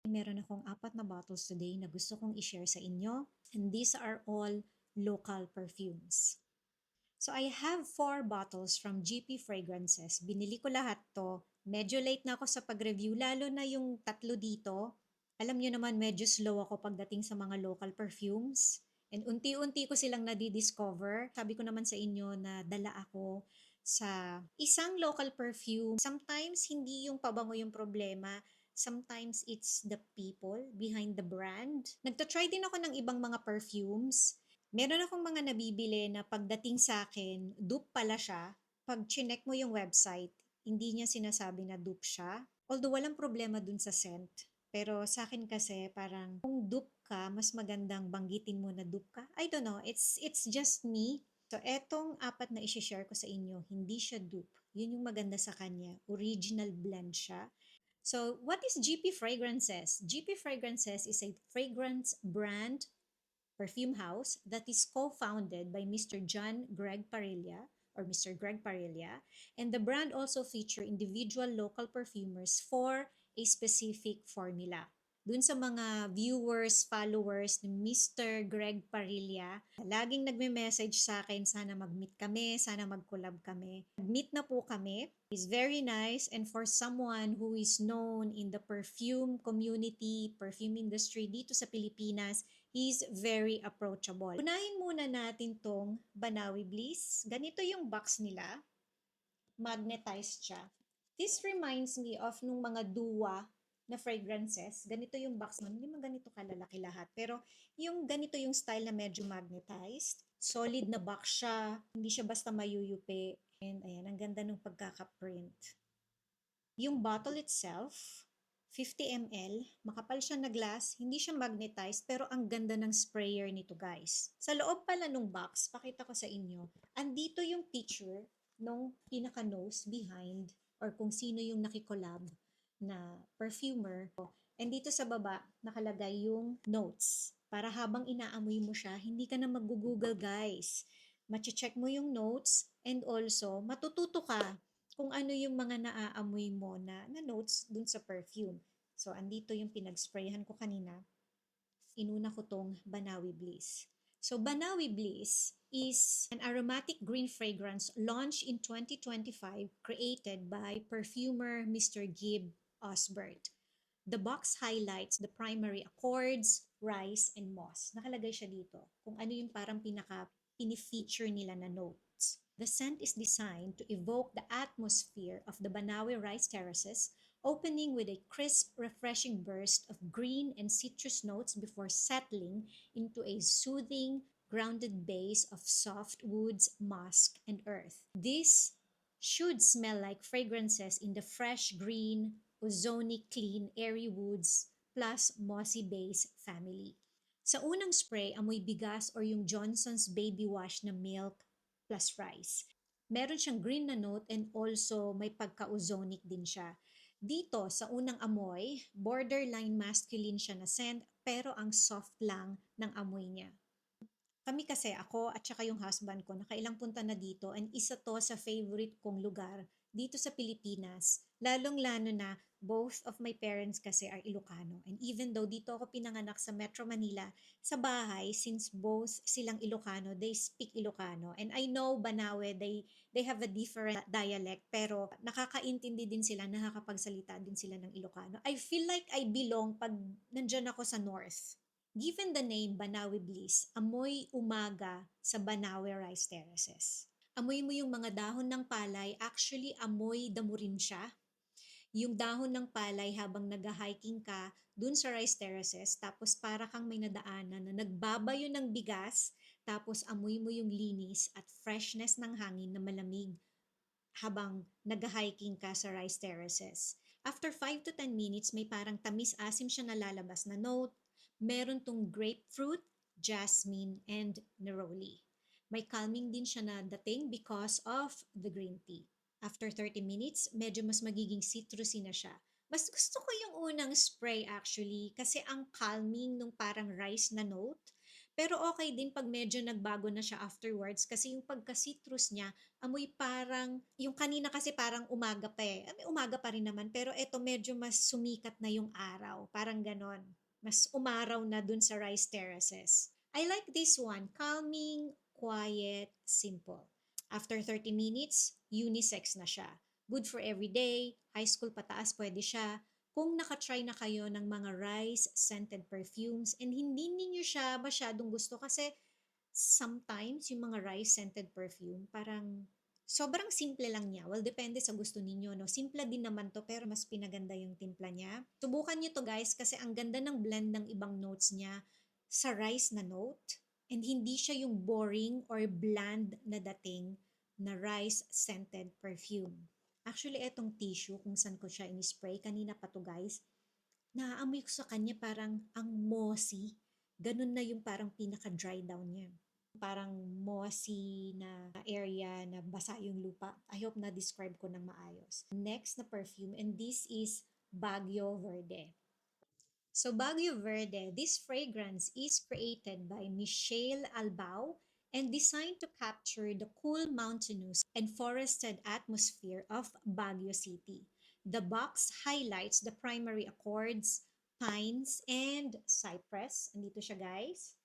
Meron akong 4 na bottles today na gusto kong i-share sa inyo. And these are all local perfumes. So I have 4 bottles from GP Fragrances. Binili ko lahat to. Medyo late na ako sa pag-review, lalo na yung 3 dito. Alam nyo naman, medyo slow ako pagdating sa mga local perfumes. And unti-unti ko silang nadi-discover. Sabi ko naman sa inyo na dala ako sa isang local perfume. Sometimes hindi yung pabango yung problema. Sometimes it's the people behind the brand. Nagtatry din ako ng ibang mga perfumes. Meron akong mga nabibili na pagdating sa akin, dupe pala siya. Pag chinek mo yung website, hindi niya sinasabi na dupe siya. Although walang problema dun sa scent. Pero sa akin kasi parang kung dupe ka, mas magandang banggitin mo na dupe ka. I don't know, it's just me. So etong 4 na i-share ko sa inyo, hindi siya dupe. Yun yung maganda sa kanya. Original blend siya. So, what is GP Fragrances? GP Fragrances is a fragrance brand perfume house that is co-founded by Mr. John Greg Parilla or Mr. Greg Parilla, and the brand also feature individual local perfumers for a specific formula. Dun sa mga viewers, followers ni Mr. Greg Parilla, laging nagme-message sa akin, sana mag-meet kami, sana mag-collab kami. Meet na po kami. He's very nice, and for someone who is known in the perfume community, perfume industry dito sa Pilipinas, he's very approachable. Unahin muna natin tong Banawi Bliss. Ganito yung box nila. Magnetized siya. This reminds me of nung mga Dua na fragrances. Ganito yung box nun. Hindi man ganito kalalaki lahat. Pero yung ganito yung style na medyo magnetized. Solid na box siya. Hindi siya basta mayuyupi. And ayan, ang ganda ng pagkaka-print. Yung bottle itself, 50 ml, makapal siya na glass, hindi siya magnetized, pero ang ganda ng sprayer nito guys. Sa loob pala nung box, pakita ko sa inyo, andito yung picture nung pinaka-nose behind or kung sino yung nakikolab na perfumer. And dito sa baba, nakalagay yung notes. Para habang inaamoy mo siya, hindi ka na mag-google guys. Mache-check mo yung notes and also matututo ka kung ano yung mga naaamoy mo na notes dun sa perfume. So, andito yung pinag-sprayhan ko kanina. Inuna ko tong Banawi Bliss. So, Banawi Bliss is an aromatic green fragrance launched in 2025 created by perfumer Mr. Gib Osbert. The box highlights the primary accords, rice, and moss. Nakalagay siya dito kung ano yung parang pinaka-feature nila na notes. The scent is designed to evoke the atmosphere of the Banawe rice terraces, opening with a crisp, refreshing burst of green and citrus notes before settling into a soothing, grounded base of soft woods, musk, and earth. This should smell like fragrances in the fresh green, ozonic, clean, airy woods plus mossy base family. Sa unang spray, amoy bigas or yung Johnson's Baby Wash na milk plus rice. Meron siyang green na note and also may pagka-ozonic din siya. Dito, sa unang amoy, borderline masculine siya na scent pero ang soft lang ng amoy niya. Kami kasi, ako at saka yung husband ko, nakailang punta na dito and isa to sa favorite kong lugar dito sa Pilipinas. Lalong-lalo na both of my parents kasi are Ilocano. And even though dito ako pinanganak sa Metro Manila, sa bahay, since both silang Ilocano, they speak Ilocano. And I know Banawe, they have a different dialect, pero nakakaintindi din sila, nakakapagsalita din sila ng Ilocano. I feel like I belong pag nandyan ako sa North. Given the name Banawi Bliss, amoy umaga sa Banawe Rice Terraces. Amoy mo yung mga dahon ng palay, actually amoy damo rin siya. Yung dahon ng palay habang nag-hiking ka dun sa Rice Terraces, tapos para kang may nadaanan na nagbabayo ng bigas, tapos amoy mo yung linis at freshness ng hangin na malamig habang nag-hiking ka sa Rice Terraces. After 5 to 10 minutes, may parang tamis-asim siya nalalabas na note. Meron tong grapefruit, jasmine, and neroli. May calming din siya na dating because of the green tea. After 30 minutes, medyo mas magiging citrusy na siya. Mas gusto ko yung unang spray actually kasi ang calming nung parang rice na note. Pero okay din 'pag medyo nagbago na siya afterwards kasi yung pagka-citrus niya, amoy parang yung kanina kasi parang umaga pa, eh. I mean, umaga pa rin naman pero eto medyo mas sumikat na yung araw, parang gano'n. Mas umaraw na dun sa rice terraces. I like this one, calming, quiet, simple. After 30 minutes, unisex na siya. Good for everyday, high school pataas pwede siya. Kung naka-try na kayo ng mga rice-scented perfumes and hindi ninyo siya masyadong gusto kasi sometimes yung mga rice-scented perfume parang sobrang simple lang niya. Well, depende sa gusto ninyo, no? Simple din naman to pero mas pinaganda yung timpla niya. Subukan nyo to guys kasi ang ganda ng blend ng ibang notes niya sa rice na note and hindi siya yung boring or bland na dating na rice-scented perfume. Actually, etong tissue, kung saan ko siya in-spray, kanina pa to guys, naaamoy ko sa kanya parang ang mossy. Ganun na yung parang pinaka-dry down niya. Parang mossy na area na basa yung lupa. I hope na-describe ko ng maayos. Next na perfume, and this is Baguio Verde. So Baguio Verde, this fragrance is created by Michelle Albao and designed to capture the cool mountainous and forested atmosphere of Baguio City. The box highlights the primary accords, pines, and cypress. Andito siya guys.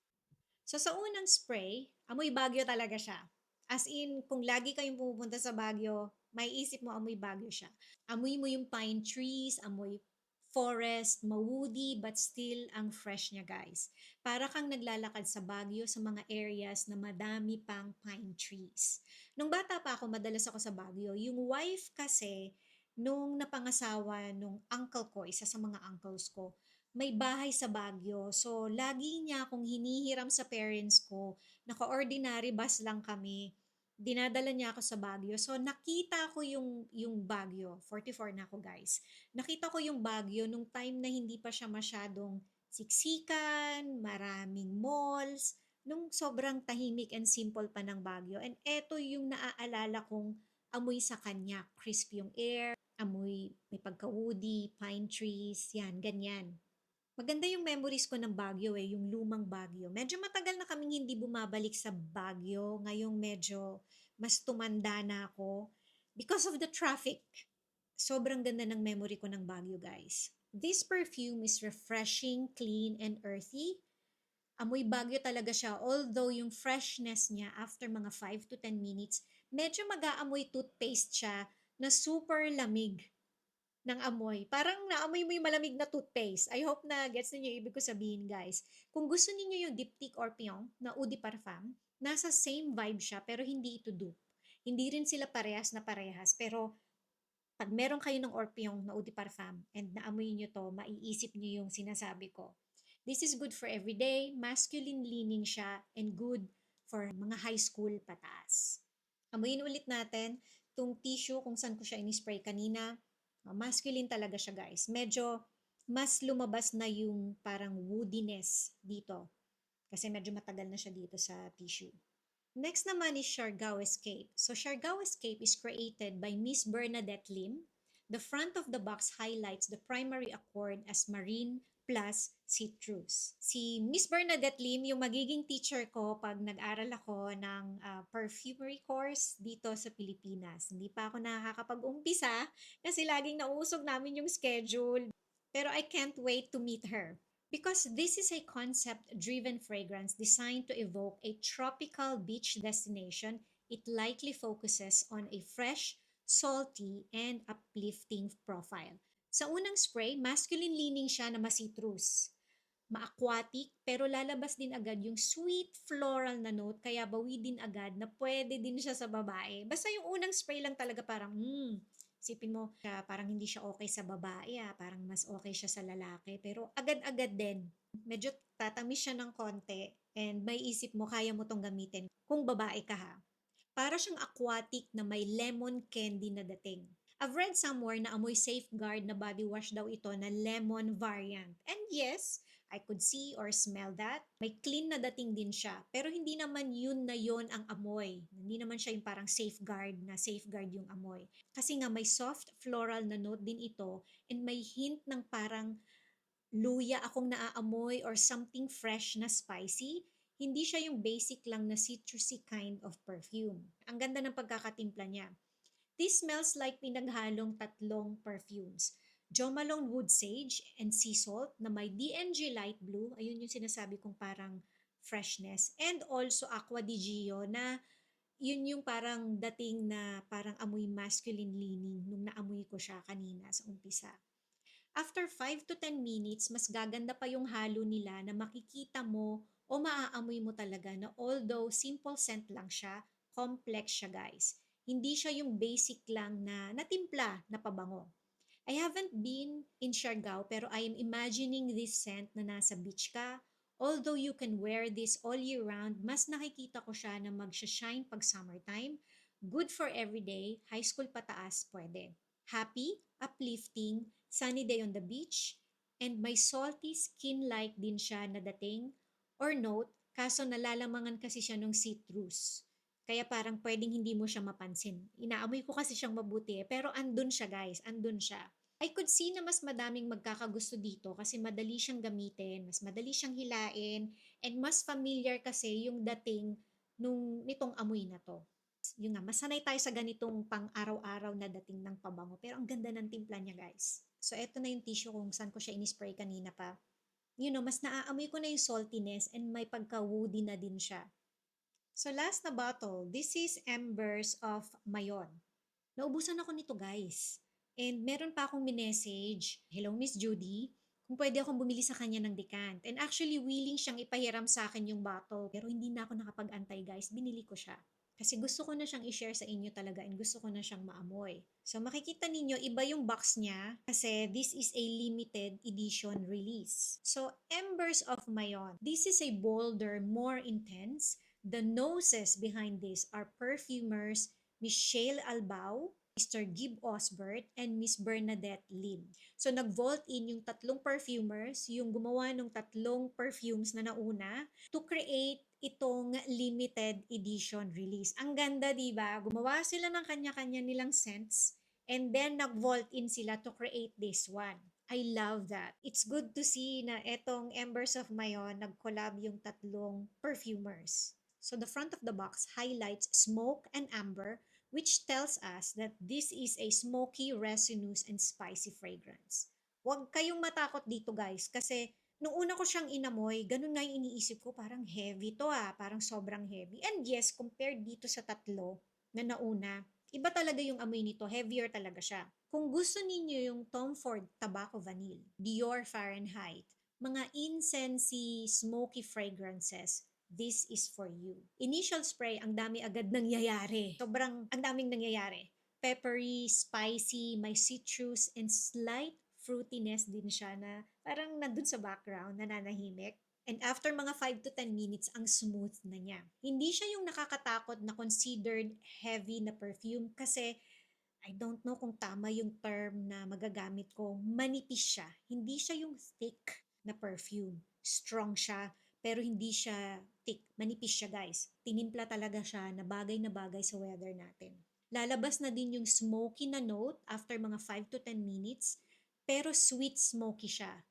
So sa unang spray, amoy Baguio talaga siya. As in, kung lagi kayong pumupunta sa Baguio, may isip mo amoy Baguio siya. Amoy mo yung pine trees, amoy forest, ma-woody, but still ang fresh niya guys. Para kang naglalakad sa Baguio sa mga areas na madami pang pine trees. Nung bata pa ako, madalas ako sa Baguio. Yung wife kasi, nung napangasawa nung uncle ko, isa sa mga uncles ko, may bahay sa Baguio. So, lagi niya akong hinihiram sa parents ko. Naka-ordinary bus lang kami. Dinadala niya ako sa Baguio. So, nakita ko yung Baguio. 44 na ako, guys. Nakita ko yung Baguio nung time na hindi pa siya masyadong siksikan, maraming malls, nung sobrang tahimik and simple pa ng Baguio. And eto yung naaalala kong amoy sa kanya. Crisp yung air, amoy, may pagka-woody, pine trees, yan, ganyan. Maganda yung memories ko ng Baguio yung lumang Baguio. Medyo matagal na kaming hindi bumabalik sa Baguio. Ngayong medyo mas tumanda na ako because of the traffic. Sobrang ganda ng memory ko ng Baguio, guys. This perfume is refreshing, clean, and earthy. Amoy Baguio talaga siya. Although yung freshness niya after mga 5 to 10 minutes, medyo mag-aamoy toothpaste siya na super lamig ng amoy. Parang naamoy mo yung malamig na toothpaste. I hope na gets ninyo yung ibig ko sabihin, guys. Kung gusto niyo yung Diptyque or Pyong na Eau de Parfum, nasa same vibe siya pero hindi ito dupe. Hindi rin sila parehas na parehas pero pag meron kayo ng Orpheon na Eau de Parfum and naamoy nyo to, maiisip nyo yung sinasabi ko. This is good for everyday, masculine leaning siya, and good for mga high school pataas. Amoyin ulit natin itong tissue kung saan ko siya in-spray kanina. Masculine talaga siya guys. Medyo mas lumabas na yung parang woodiness dito. Kasi medyo matagal na siya dito sa tissue. Next naman is Siargao Escape. So Siargao Escape is created by Miss Bernadette Lim. The front of the box highlights the primary accord as marine plus citrus. Si Miss Bernadette Lim, yung magiging teacher ko pag nag-aral ako ng perfumery course dito sa Pilipinas. Hindi pa ako nakakapag-umpisa kasi laging nauusog namin yung schedule. Pero I can't wait to meet her. Because this is a concept-driven fragrance designed to evoke a tropical beach destination, it likely focuses on a fresh, salty, and uplifting profile. Sa unang spray, masculine leaning siya na ma-citrus. Ma-aquatic, pero lalabas din agad yung sweet floral na note, kaya bawi din agad na pwede din siya sa babae. Basta yung unang spray lang talaga parang, isipin mo, parang hindi siya okay sa babae, parang mas okay siya sa lalaki. Pero agad-agad din. Medyo tatamis siya ng konti and may isip mo, kaya mo tong gamitin kung babae ka ha. Para siyang aquatic na may lemon candy na dating. I've read somewhere na amoy safeguard na body wash daw ito na lemon variant. And yes, I could see or smell that. May clean na dating din siya. Pero hindi naman yun na yun ang amoy. Hindi naman siya yung parang safeguard yung amoy. Kasi nga may soft floral na note din ito and may hint ng parang luya akong naaamoy or something fresh na spicy. Hindi siya yung basic lang na citrusy kind of perfume. Ang ganda ng pagkakatimpla niya. This smells like pinaghalong tatlong perfumes. Jo Malone Wood Sage and Sea Salt na may DNG Light Blue. Ayun yung sinasabi kong parang freshness. And also Aqua di Gio na yun yung parang dating na parang amoy masculine leaning nung naamoy ko siya kanina sa umpisa. After 5 to 10 minutes, mas gaganda pa yung halo nila na makikita mo o maaamoy mo talaga na although simple scent lang siya, complex siya guys. Hindi siya yung basic lang na natimpla na pabango. I haven't been in Siargao pero I am imagining this scent na nasa beach ka. Although you can wear this all year round, mas nakikita ko siya na magsha-shine pag summertime. Good for everyday, high school pataas, pwede. Happy, uplifting, sunny day on the beach, and may salty skin-like din siya na dating or note, kaso nalalamangan kasi siya ng citrus. Kaya parang pwedeng hindi mo siya mapansin. Inaamoy ko kasi siyang mabuti pero andun siya guys, andun siya. I could see na mas madaming magkakagusto dito kasi madali siyang gamitin, mas madali siyang hilain, and mas familiar kasi yung dating nitong amoy na to. Yun nga, masanay tayo sa ganitong pang-araw-araw na dating ng pabango. Pero ang ganda ng timpla niya, guys. So, eto na yung tissue kung saan ko siya in-spray kanina pa. Mas naaamoy ko na yung saltiness and may pagka-woody na din siya. So, last na bottle. This is Embers of Mayon. Naubusan ako nito, guys. And meron pa akong minessage. Hello, Miss Judy. Kung pwede akong bumili sa kanya ng decant. And actually, willing siyang ipahiram sa akin yung bottle. Pero hindi na ako nakapag-antay, guys. Binili ko siya. Kasi gusto ko na siyang i-share sa inyo talaga and gusto ko na siyang maamoy. So makikita ninyo, iba yung box niya kasi this is a limited edition release. So Embers of Mayon. This is a bolder, more intense. The noses behind this are perfumers Michelle Albao, Mr. Gib Osbert, and Miss Bernadette Lim. So nag-vault in yung tatlong perfumers, yung gumawa ng tatlong perfumes na nauna to create itong limited edition release. Ang ganda, di ba? Gumawa sila ng kanya-kanya nilang scents and then nag-vault in sila to create this one. I love that. It's good to see na etong Embers of Mayon nag-collab yung tatlong perfumers. So the front of the box highlights smoke and amber, which tells us that this is a smoky, resinous, and spicy fragrance. Huwag kayong matakot dito guys kasi nung una ko siyang inamoy, ganun nga yung iniisip ko, parang heavy to parang sobrang heavy. And yes, compared dito sa tatlo na nauna, iba talaga yung amoy nito, heavier talaga siya. Kung gusto ninyo yung Tom Ford Tobacco Vanille, Dior Fahrenheit, mga incensey, smoky fragrances, this is for you. Initial spray, ang dami agad nangyayari. Sobrang, ang daming nangyayari. Peppery, spicy, may citrus, and slight fruitiness din siya na parang nandun sa background, nananahimik. And after mga 5 to 10 minutes, ang smooth na niya. Hindi siya yung nakakatakot na considered heavy na perfume kasi I don't know kung tama yung term na magagamit ko. Manipis siya. Hindi siya yung thick na perfume. Strong siya, pero hindi siya thick. Manipis siya guys. Tinimpla talaga siya na bagay sa weather natin. Lalabas na din yung smoky na note after mga 5 to 10 minutes pero sweet smoky siya.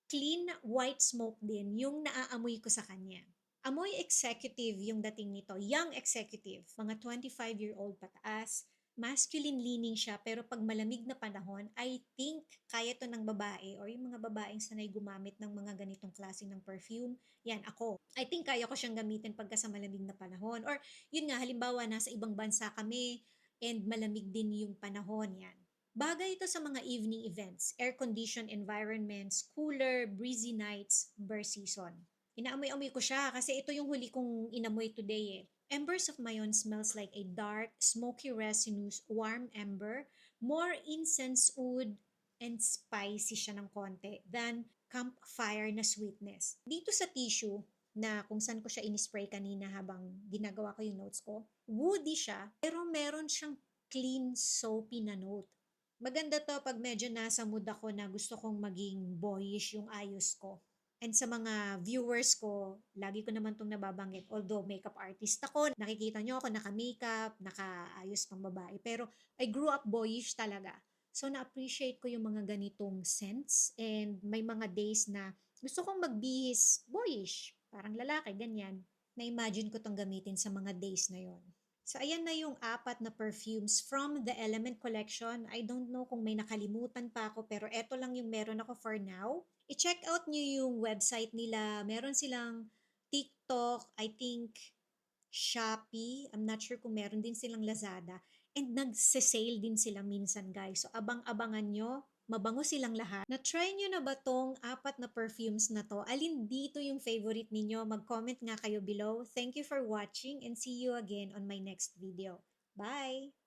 Clean white smoke din yung naaamoy ko sa kanya. Amoy executive yung dating nito, young executive, mga 25-year-old pataas, masculine leaning siya pero pag malamig na panahon, I think kaya to ng babae or yung mga babaeng sanay gumamit ng mga ganitong klase ng perfume, yan ako. I think kaya ko siyang gamitin pagka sa malamig na panahon or yun nga halimbawa nasa ibang bansa kami and malamig din yung panahon yan. Bagay ito sa mga evening events, air-conditioned environments, cooler, breezy nights, bar season. Inaamoy-amoy ko siya kasi ito yung huli kong inamoy today Embers of Mayon smells like a dark, smoky resinous, warm ember, more incense wood, and spicy siya ng konti than campfire na sweetness. Dito sa tissue, na kung saan ko siya in-spray kanina habang ginagawa ko yung notes ko, woody siya, pero meron siyang clean, soapy na note. Maganda to pag medyo nasa mood ako na gusto kong maging boyish yung ayos ko. And sa mga viewers ko, lagi ko naman itong nababanggit. Although makeup artist ako, nakikita nyo ako naka-makeup, naka-ayos pang babae. Pero I grew up boyish talaga. So na-appreciate ko yung mga ganitong scents. And may mga days na gusto kong magbihis boyish. Parang lalaki, ganyan. Na-imagine ko tong gamitin sa mga days na yon. So, ayan na yung 4 na perfumes from the Element Collection. I don't know kung may nakalimutan pa ako, pero eto lang yung meron ako for now. I-check out nyo yung website nila. Meron silang TikTok, I think Shopee. I'm not sure kung meron din silang Lazada. And nagse-sale din sila minsan, guys. So, abang-abangan nyo. Mabango silang lahat. Na-try nyo na ba tong 4 na perfumes na to? Alin dito yung favorite ninyo? Mag-comment nga kayo below. Thank you for watching and see you again on my next video. Bye!